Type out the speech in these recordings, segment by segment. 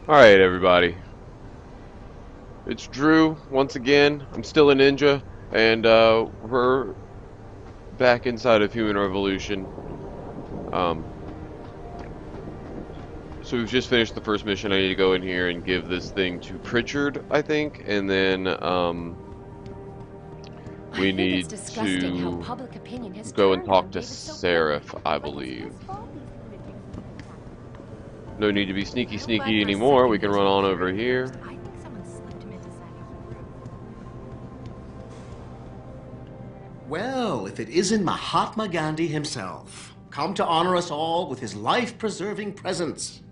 Alright, everybody. It's Drew, once again. I'm still a ninja, and we're back inside of Human Revolution. Um, so we've just finished the first mission. I need to go in here and give this thing to Pritchard, I think, and then we need to go and talk to Seraph, I believe. No need to be sneaky anymore. We can run on over here. Well, if it isn't Mahatma Gandhi himself, come to honor us all with his life-preserving presence.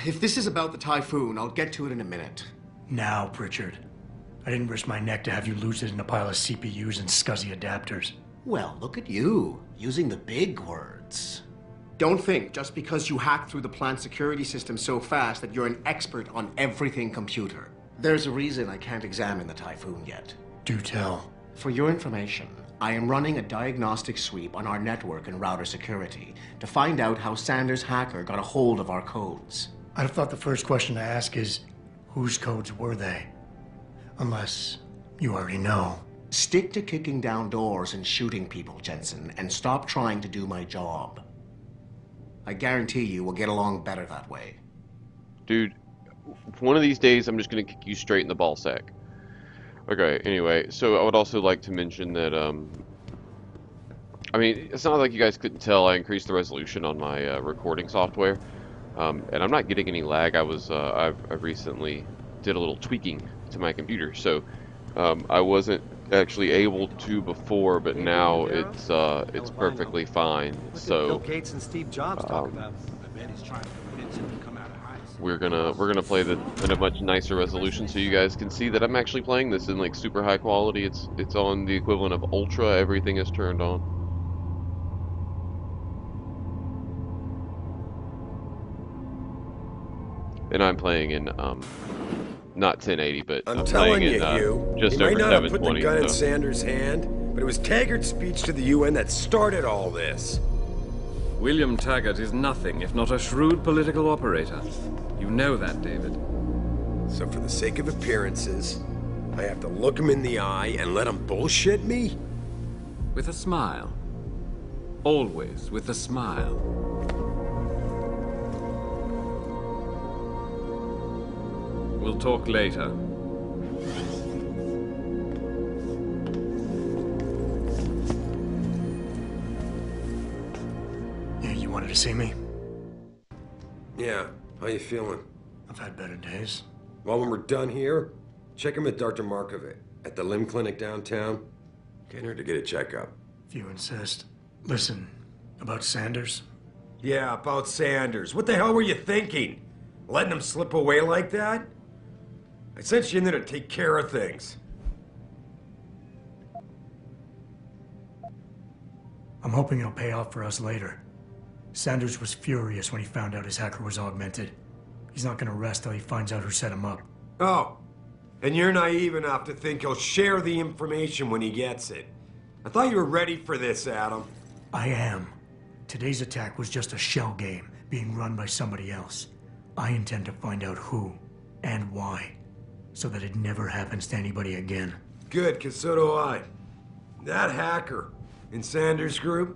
If this is about the typhoon, I'll get to it in a minute. Now, Pritchard. I didn't risk my neck to have you lose it in a pile of CPUs and scuzzy adapters. Well, look at you, using the big words. Don't think just because you hacked through the plant security system so fast that you're an expert on everything computer. There's a reason I can't examine the typhoon yet. Do tell. For your information, I am running a diagnostic sweep on our network and router security to find out how Sanders' hacker got a hold of our codes. I'd have thought the first question to ask is, whose codes were they? Unless you already know. Stick to kicking down doors and shooting people, Jensen, and stop trying to do my job. I guarantee you we'll get along better that way. Dude, one of these days I'm just gonna kick you straight in the ball sack. Okay, anyway, so I would also like to mention that, I mean, it's not like you guys couldn't tell I increased the resolution on my recording software, and I'm not getting any lag. I've recently did a little tweaking to my computer, so I wasn't actually able to before, but now it's perfectly fine. So Bill Gates and Steve Jobs talk about. I bet he's trying to convince him to come out of high school. we're gonna play in a much nicer resolution, so you guys can see that I'm actually playing this in like super high quality. It's on the equivalent of ultra. Everything is turned on. And I'm playing in not 1080, but I'm I'm telling playing you, in Hugh, just you over might not have put the 720. gun in So. Sanders' hand, but it was Taggart's speech to the UN that started all this. William Taggart is nothing if not a shrewd political operator. You know that, David. So for the sake of appearances, I have to look him in the eye and let him bullshit me? With a smile. Always with a smile. We'll talk later. Yeah, you wanted to see me? Yeah, how you feeling? I've had better days. Well, when we're done here, check him with Dr. Markovic at the limb clinic downtown. Get her to get a checkup. If you insist. Listen, about Sanders? Yeah, about Sanders. What the hell were you thinking? Letting him slip away like that? I sent you in there to take care of things. I'm hoping it'll pay off for us later. Sanders was furious when he found out his hacker was augmented. He's not gonna rest till he finds out who set him up. Oh, and you're naive enough to think he'll share the information when he gets it. I thought you were ready for this, Adam. I am. Today's attack was just a shell game being run by somebody else. I intend to find out who and why, so that it never happens to anybody again. Good, 'cause so do I. That hacker in Sanders' group,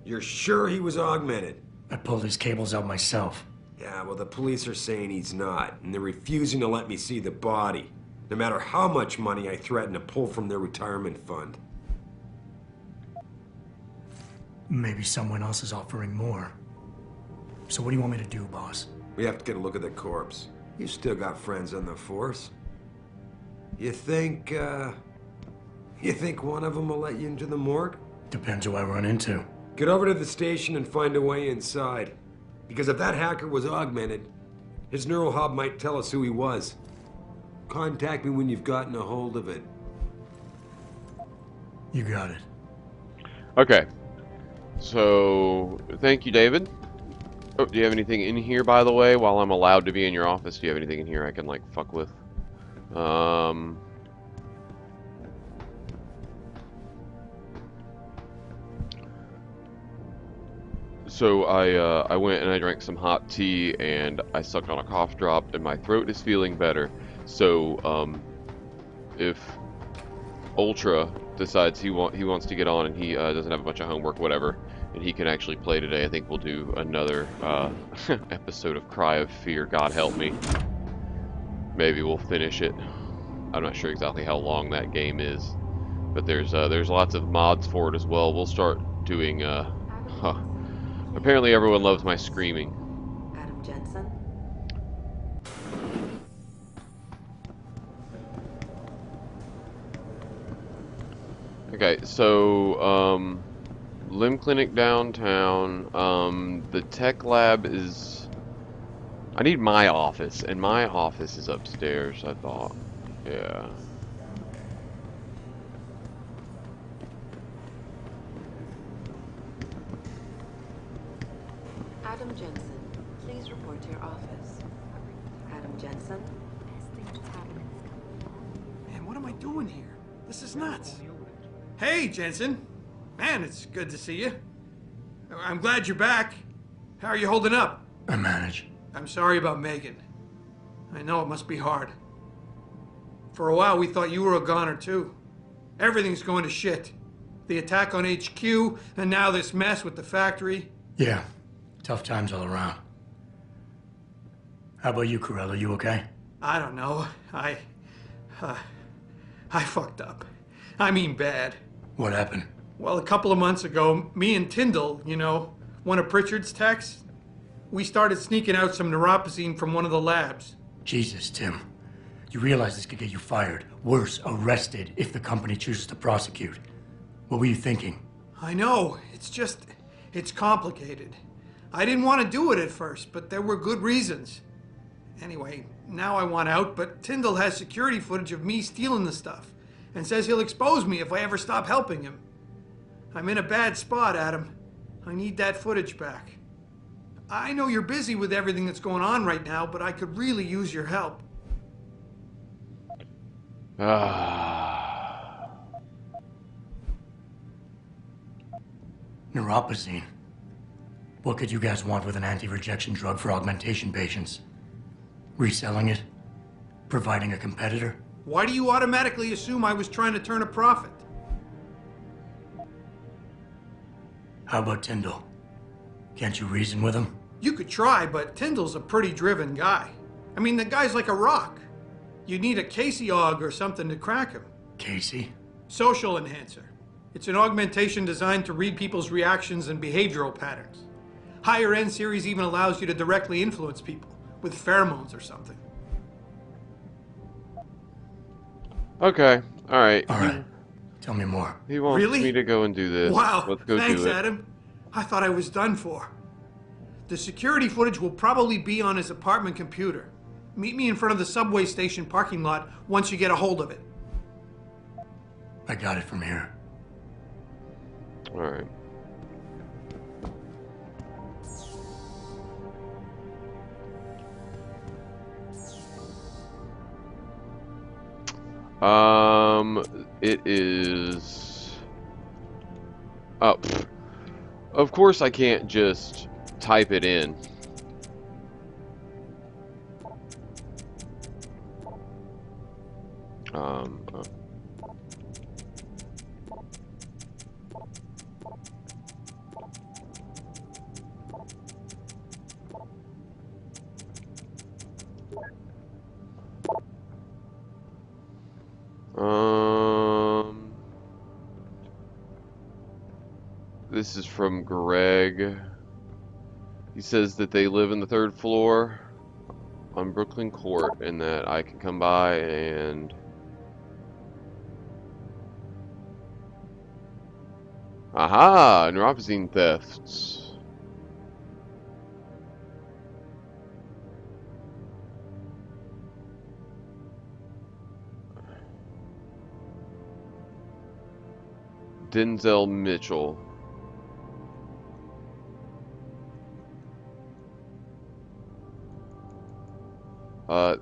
you're sure he was augmented? I pulled his cables out myself. Yeah, well, the police are saying he's not, and they're refusing to let me see the body, no matter how much money I threaten to pull from their retirement fund. Maybe someone else is offering more. So what do you want me to do, boss? We have to get a look at the corpse. You still got friends on the force. You think one of them will let you into the morgue? Depends who I run into. Get over to the station and find a way inside. Because if that hacker was augmented, his neural hub might tell us who he was. Contact me when you've gotten a hold of it. You got it. Okay. So, thank you, David. Oh, do you have anything in here, by the way, while I'm allowed to be in your office? Do you have anything in here I can, like, fuck with? So I went and I drank some hot tea and I sucked on a cough drop and my throat is feeling better. So if Ultra decides he wants to get on and he doesn't have a bunch of homework, whatever, and he can actually play today, I think we'll do another episode of Cry of Fear. God help me. Maybe we'll finish it. I'm not sure exactly how long that game is, but there's lots of mods for it as well. We'll start doing. Apparently, everyone loves my screaming. Adam Jensen? Okay, so Limb Clinic downtown. The tech lab is. I need my office, and my office is upstairs. I thought, yeah. Adam Jensen, please report to your office. Adam Jensen? Man, what am I doing here? This is nuts. Hey, Jensen. Man, it's good to see you. I'm glad you're back. How are you holding up? I manage. I'm sorry about Megan. I know it must be hard. For a while, we thought you were a goner, too. Everything's going to shit. The attack on HQ, and now this mess with the factory. Yeah, tough times all around. How about you, Corella? You okay? I don't know. I fucked up. I mean bad. What happened? Well, a couple of months ago, me and Tyndall, you know, one of Pritchard's techs, we started sneaking out some neuropozyne from one of the labs. Jesus, Tim. You realize this could get you fired. Worse, arrested if the company chooses to prosecute. What were you thinking? I know. It's complicated. I didn't want to do it at first, but there were good reasons. Anyway, now I want out, but Tyndall has security footage of me stealing the stuff and says he'll expose me if I ever stop helping him. I'm in a bad spot, Adam. I need that footage back. I know you're busy with everything that's going on right now, but I could really use your help. Neuropozyne. What could you guys want with an anti-rejection drug for augmentation patients? Reselling it? Providing a competitor? Why do you automatically assume I was trying to turn a profit? How about Tyndall? Can't you reason with him? You could try, but Tyndall's a pretty driven guy. I mean, the guy's like a rock. You'd need a Casey aug or something to crack him. Casey? Social enhancer. It's an augmentation designed to read people's reactions and behavioral patterns. Higher end series even allows you to directly influence people with pheromones or something. Okay, alright. Alright. Tell me more. He wants Really? me to go and do this. Wow, Let's go thanks, do it. Adam. I thought I was done for. The security footage will probably be on his apartment computer. Meet me in front of the subway station parking lot once you get a hold of it. I got it from here. Alright. It is... Oh, pfft. Of course I can't just type it in. Oh. This is from Greg. He says that they live in the 3rd floor on Brooklyn Court and that I can come by and... Aha! Neuropozyne thefts. Denzel Mitchell.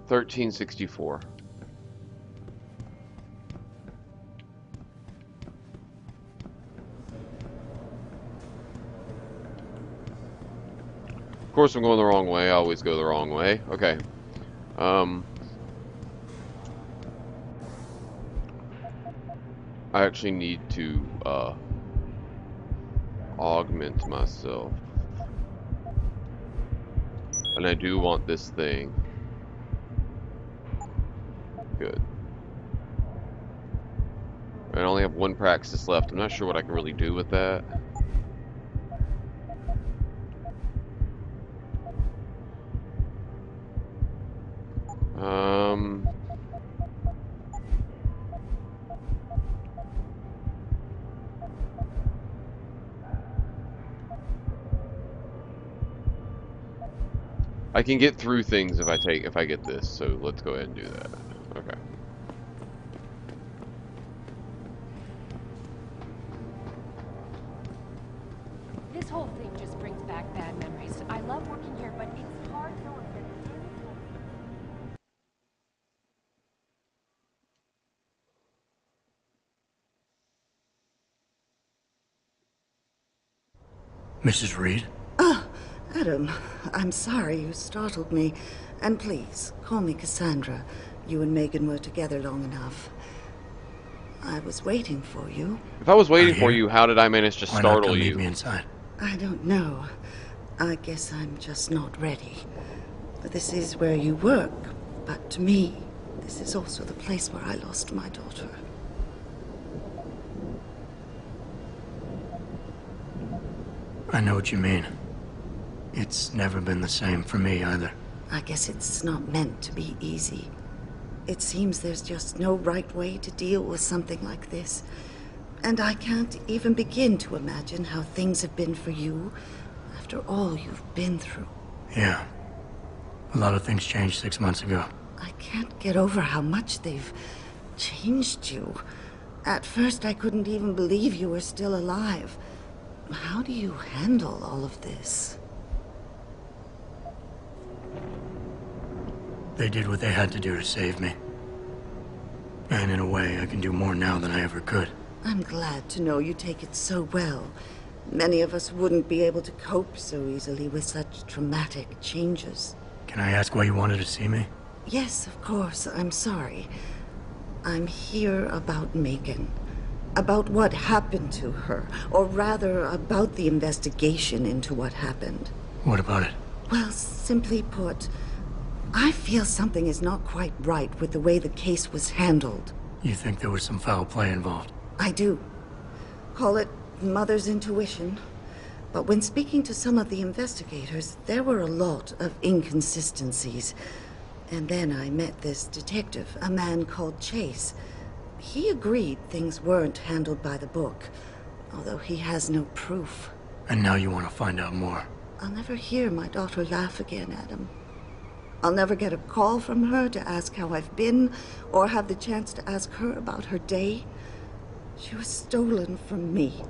1364. course I'm going the wrong way. I always go the wrong way. Okay. I actually need to augment myself. And I do want this thing. Good. I only have one praxis left. I'm not sure what I can really do with that. I can get through things if I get this, so let's go ahead and do that. Okay. This whole thing just brings back bad memories. I love working here, but it's hard knowing that Mrs. Reed? Adam, I'm sorry you startled me. And please, call me Cassandra. You and Megan were together long enough. I was waiting for you. If I was waiting for you, how did I manage to Why not startle come you? meet me inside? I don't know. I guess I'm just not ready. This is where you work, but to me, this is also the place where I lost my daughter. I know what you mean. It's never been the same for me either. I guess it's not meant to be easy. It seems there's just no right way to deal with something like this. And I can't even begin to imagine how things have been for you after all you've been through. Yeah. A lot of things changed 6 months ago. I can't get over how much they've changed you. At first, I couldn't even believe you were still alive. How do you handle all of this? They did what they had to do to save me. And in a way, I can do more now than I ever could. I'm glad to know you take it so well. Many of us wouldn't be able to cope so easily with such traumatic changes. Can I ask why you wanted to see me? Yes, of course. I'm sorry. I'm here about Megan. About what happened to her. Or rather, about the investigation into what happened. What about it? Well, simply put, I feel something is not quite right with the way the case was handled. You think there was some foul play involved? I do. Call it mother's intuition. But when speaking to some of the investigators, there were a lot of inconsistencies. And then I met this detective, a man called Chase. He agreed things weren't handled by the book, although he has no proof. And now you want to find out more? I'll never hear my daughter laugh again, Adam. I'll never get a call from her to ask how I've been, or have the chance to ask her about her day. She was stolen from me.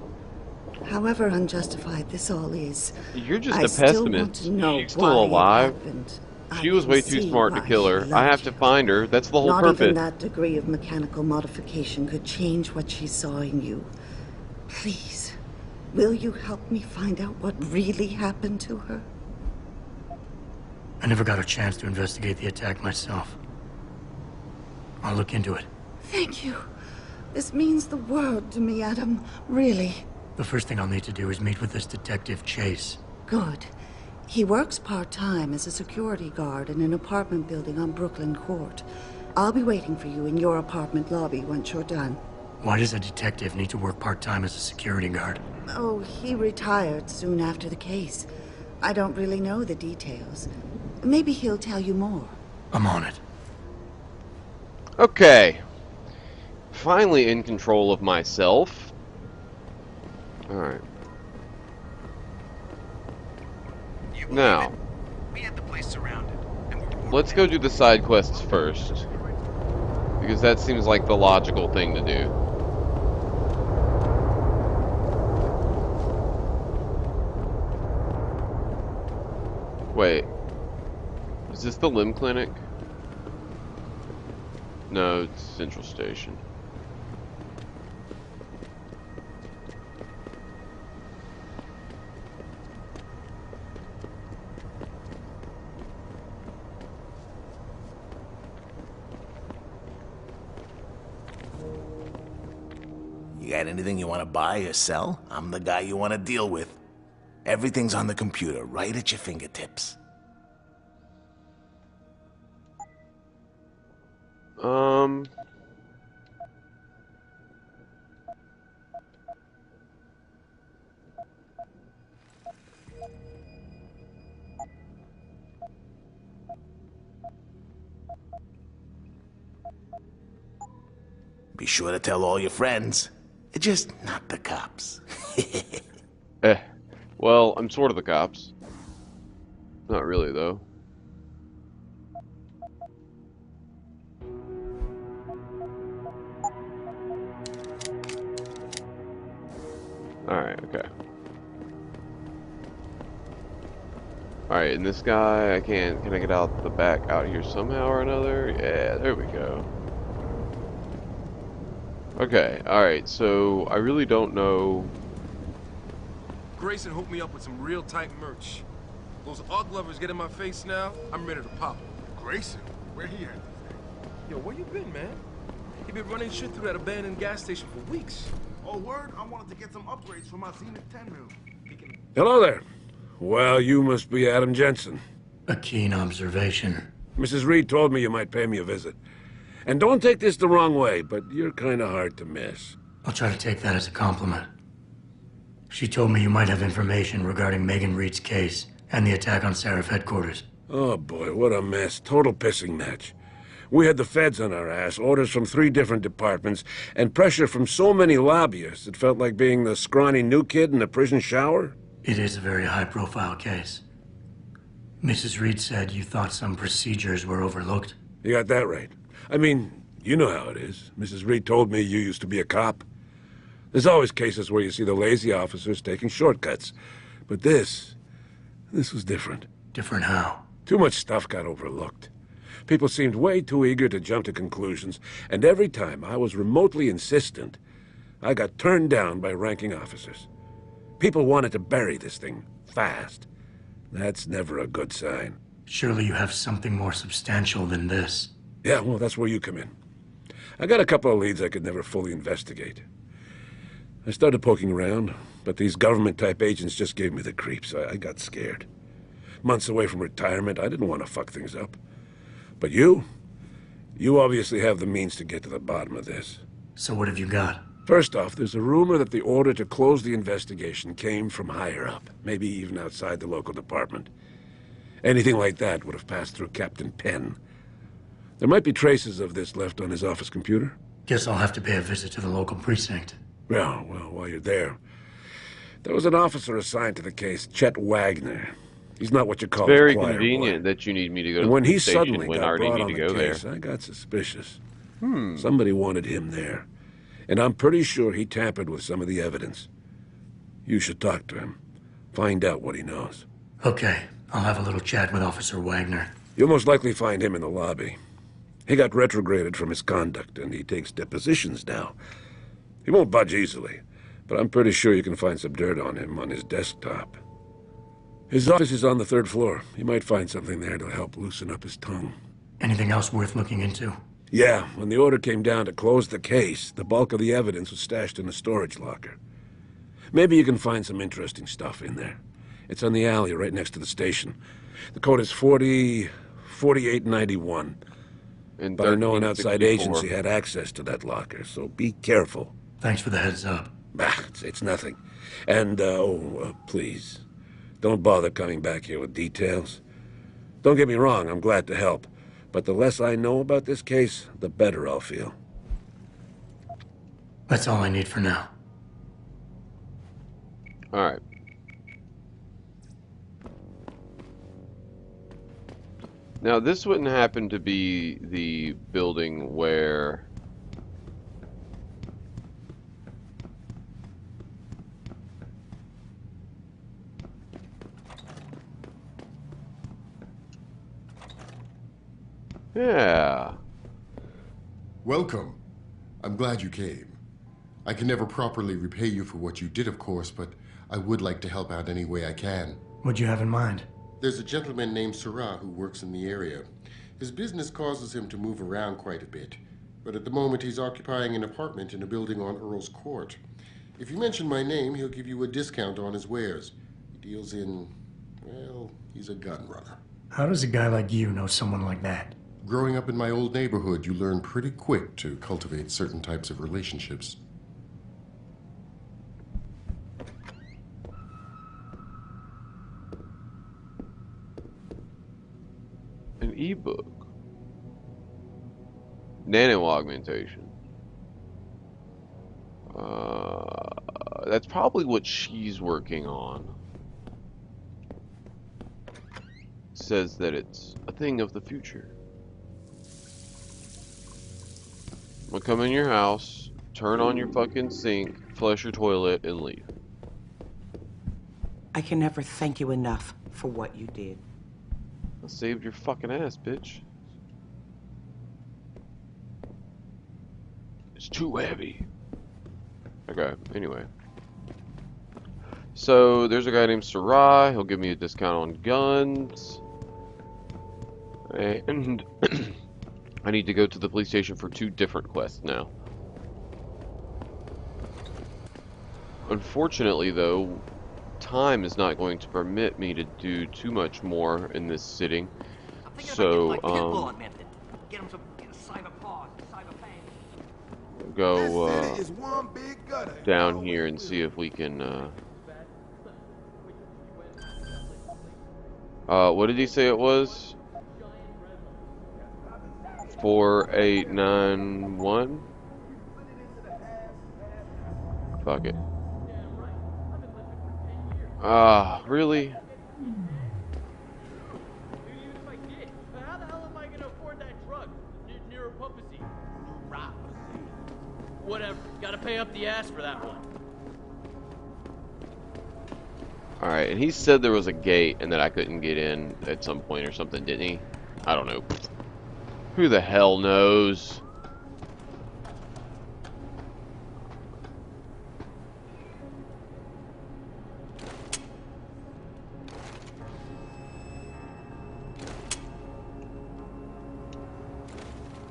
However unjustified this all is, You're just I a still want pessimist. to know She's why still it alive. happened. She I was can way too see smart to why kill her. she I loved have to you. find her. That's the whole Not purpose. even that degree of mechanical modification could change what she saw in you. Please, will you help me find out what really happened to her? I never got a chance to investigate the attack myself. I'll look into it. Thank you. This means the world to me, Adam. Really. The first thing I'll need to do is meet with this detective, Chase. Good. He works part-time as a security guard in an apartment building on Brooklyn Court. I'll be waiting for you in your apartment lobby once you're done. Why does a detective need to work part-time as a security guard? Oh, he retired soon after the case. I don't really know the details. Maybe he'll tell you more. I'm on it. Okay. Finally in control of myself. Alright. Now, We had the place surrounded, and we were let's go do the side quests first. Because that seems like the logical thing to do. Wait. Is this the limb clinic? No, it's Central Station. You got anything you want to buy or sell? I'm the guy you want to deal with. Everything's on the computer, right at your fingertips. Be sure to tell all your friends. Just not the cops. Well, I'm sort of the cops. Not really, though. Alright, okay. Alright, and this guy, can I get out the back out here somehow or another? Yeah, there we go. Okay, alright, so I really don't know. Grayson hooked me up with some real tight merch. Those Ugg lovers get in my face now, I'm ready to pop. Grayson? Where he at? Yo, where you been, man? He been running shit through that abandoned gas station for weeks. Oh, word? I wanted to get some upgrades for my Zenith 10 mil. Hello there. Well, you must be Adam Jensen. A keen observation. Mrs. Reed told me you might pay me a visit. And don't take this the wrong way, but you're kind of hard to miss. I'll try to take that as a compliment. She told me you might have information regarding Megan Reed's case and the attack on Seraph headquarters. Oh boy, what a mess. Total pissing match. We had the feds on our ass, orders from 3 different departments, and pressure from so many lobbyists it felt like being the scrawny new kid in the prison shower. It is a very high-profile case. Mrs. Reed said you thought some procedures were overlooked. You got that right. I mean, you know how it is. Mrs. Reed told me you used to be a cop. There's always cases where you see the lazy officers taking shortcuts. But this was different. Different how? Too much stuff got overlooked. People seemed way too eager to jump to conclusions, and every time I was remotely insistent, I got turned down by ranking officers. People wanted to bury this thing fast. That's never a good sign. Surely you have something more substantial than this. Yeah, well, that's where you come in. I got a couple of leads I could never fully investigate. I started poking around, but these government-type agents just gave me the creeps. I got scared. Months away from retirement, I didn't want to fuck things up. But you obviously have the means to get to the bottom of this. So what have you got? First off, there's a rumor that the order to close the investigation came from higher up, maybe even outside the local department. Anything like that would have passed through Captain Penn. There might be traces of this left on his office computer. Guess I'll have to pay a visit to the local precinct. Well, while you're there, there was an officer assigned to the case, Chet Wagner. He's not what you call very a choir convenient boy. that you need me to go to when the he station suddenly when I got already brought need on to the go case, there. I got suspicious. Somebody wanted him there. And I'm pretty sure he tampered with some of the evidence. You should talk to him. Find out what he knows. Okay, I'll have a little chat with Officer Wagner. You'll most likely find him in the lobby. He got retrograded from his conduct, and he takes depositions now. He won't budge easily, but I'm pretty sure you can find some dirt on him on his desktop. His office is on the 3rd floor. You might find something there to help loosen up his tongue. Anything else worth looking into? Yeah, when the order came down to close the case, the bulk of the evidence was stashed in a storage locker. Maybe you can find some interesting stuff in there. It's on the alley right next to the station. The code is 4891. But I know an outside agency had access to that locker, so be careful. Thanks for the heads up. It's nothing. And, please, don't bother coming back here with details. Don't get me wrong, I'm glad to help. But the less I know about this case, the better I'll feel. That's all I need for now. All right. Now, this wouldn't happen to be the building where... Yeah. Welcome. I'm glad you came. I can never properly repay you for what you did, of course, but I would like to help out any way I can. What'd you have in mind? There's a gentleman named Sarah who works in the area. His business causes him to move around quite a bit, but at the moment he's occupying an apartment in a building on Earl's Court. If you mention my name, he'll give you a discount on his wares. He deals in, well, he's a gun runner. How does a guy like you know someone like that? Growing up in my old neighborhood, you learn pretty quick to cultivate certain types of relationships. An ebook. Nano augmentation. That's probably what she's working on. Says that it's a thing of the future. I'm gonna come in your house, turn on your fucking sink, flush your toilet, and leave. I can never thank you enough for what you did. I saved your fucking ass, bitch. It's too heavy. Okay, anyway. So, there's a guy named Sarai. He'll give me a discount on guns. And I need to go to the police station for 2 different quests now. Unfortunately, though, time is not going to permit me to do too much more in this sitting. So, go down here and see if we can. What did he say it was? 4891? Fuck it. Ah, really? How the hell am I gonna afford that drug? Neuropathy. Whatever. Gotta pay up the ass for that one. Alright, and he said there was a gate and that I couldn't get in at some point or something, didn't he? I don't know. Who the hell knows?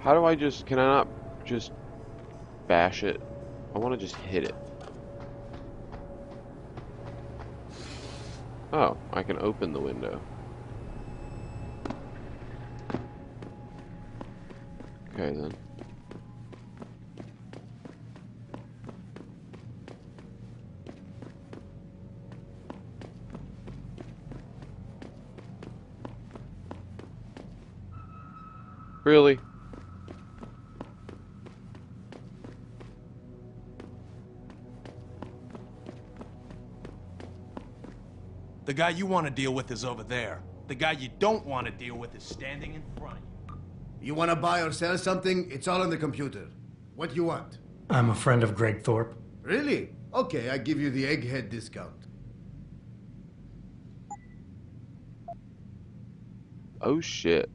How do I just, can I not just bash it? I want to just hit it. Oh, I can open the window. Okay then. Really? The guy you want to deal with is over there. The guy you don't want to deal with is standing in front of you. You want to buy or sell something? It's all on the computer. What do you want? I'm a friend of Greg Thorpe. Really? Okay, I give you the egghead discount. Oh shit.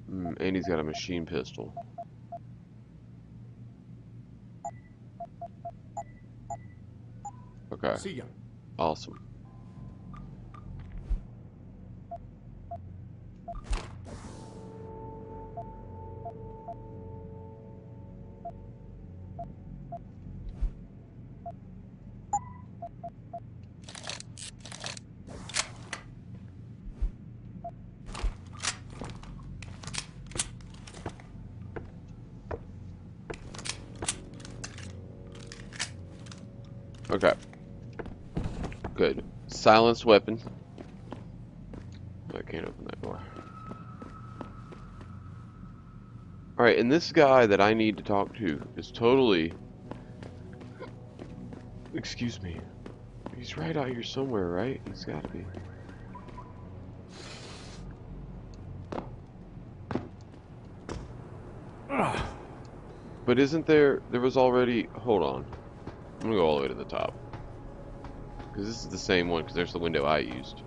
And he's got a machine pistol. Okay. See ya. Awesome. Okay. Good. Silenced weapon. I can't open that door. Alright, and this guy that I need to talk to is totally... Excuse me. He's right out here somewhere, right? He's gotta be. But isn't there... There was already... Hold on. I'm gonna go all the way to the top. Because this is the same one, because there's the window I used.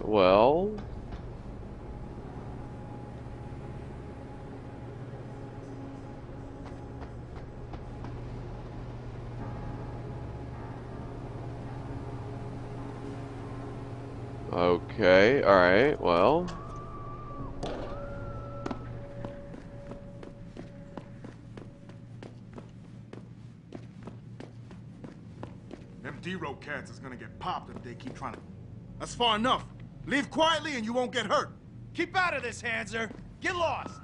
Well... Okay, alright, well. Them D-Row cats is gonna get popped if they keep trying to... That's far enough. Leave quietly and you won't get hurt. Keep out of this, Hanser. Get lost.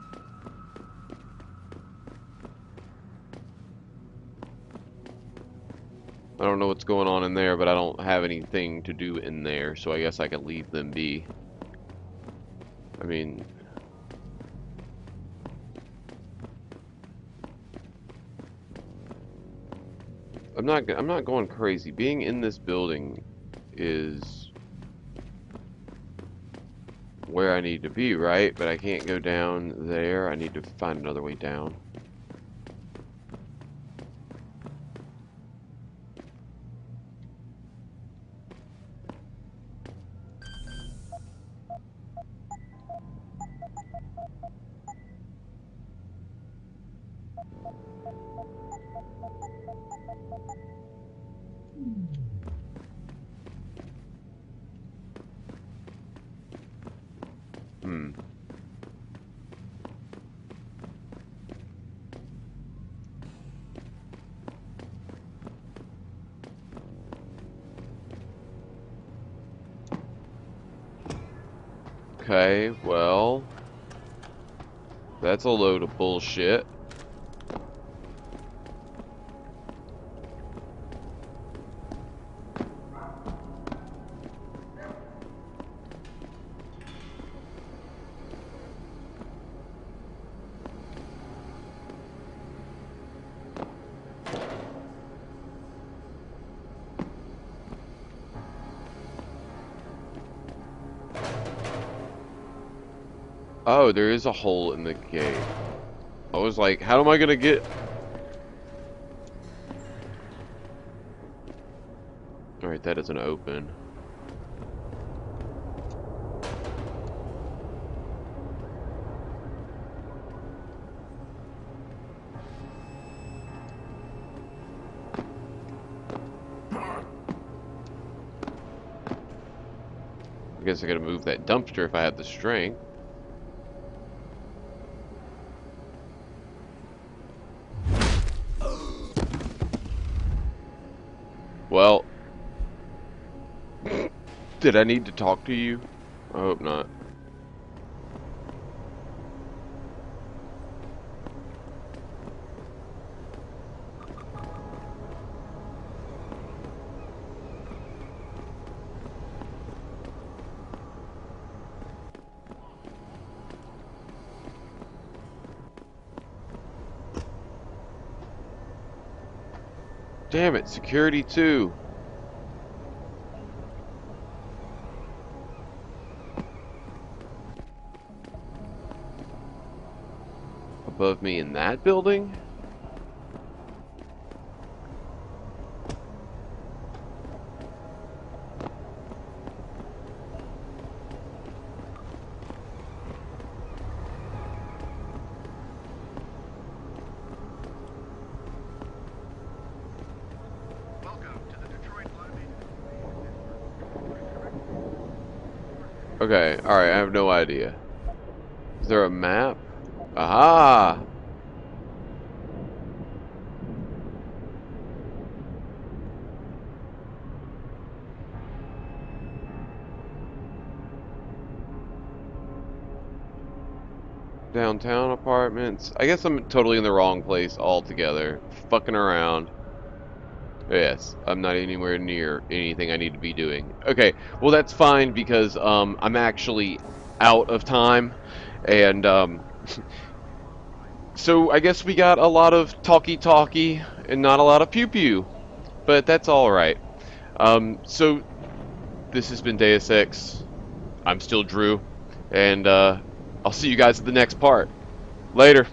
I don't know what's going on in there, but I don't have anything to do in there, so I guess I can leave them be. I mean... I'm not going crazy. Being in this building is where I need to be, right? But I can't go down there. I need to find another way down. Okay, well, that's a load of bullshit. Oh, there is a hole in the gate. I was like, how am I gonna get... Alright, that doesn't open. I guess I gotta move that dumpster if I had the strength. Well, did I need to talk to you? I hope not. Damn it, security too. Above me in that building? Okay, alright, I have no idea. Is there a map? Aha! Downtown apartments. I guess I'm totally in the wrong place altogether. Fucking around. Yes, I'm not anywhere near anything I need to be doing. Okay, well that's fine because I'm actually out of time, and so I guess we got a lot of Talky-Talky and not a lot of Pew-Pew, but that's all right. So this has been Deus Ex. I'm still Drew, and I'll see you guys at the next part. Later.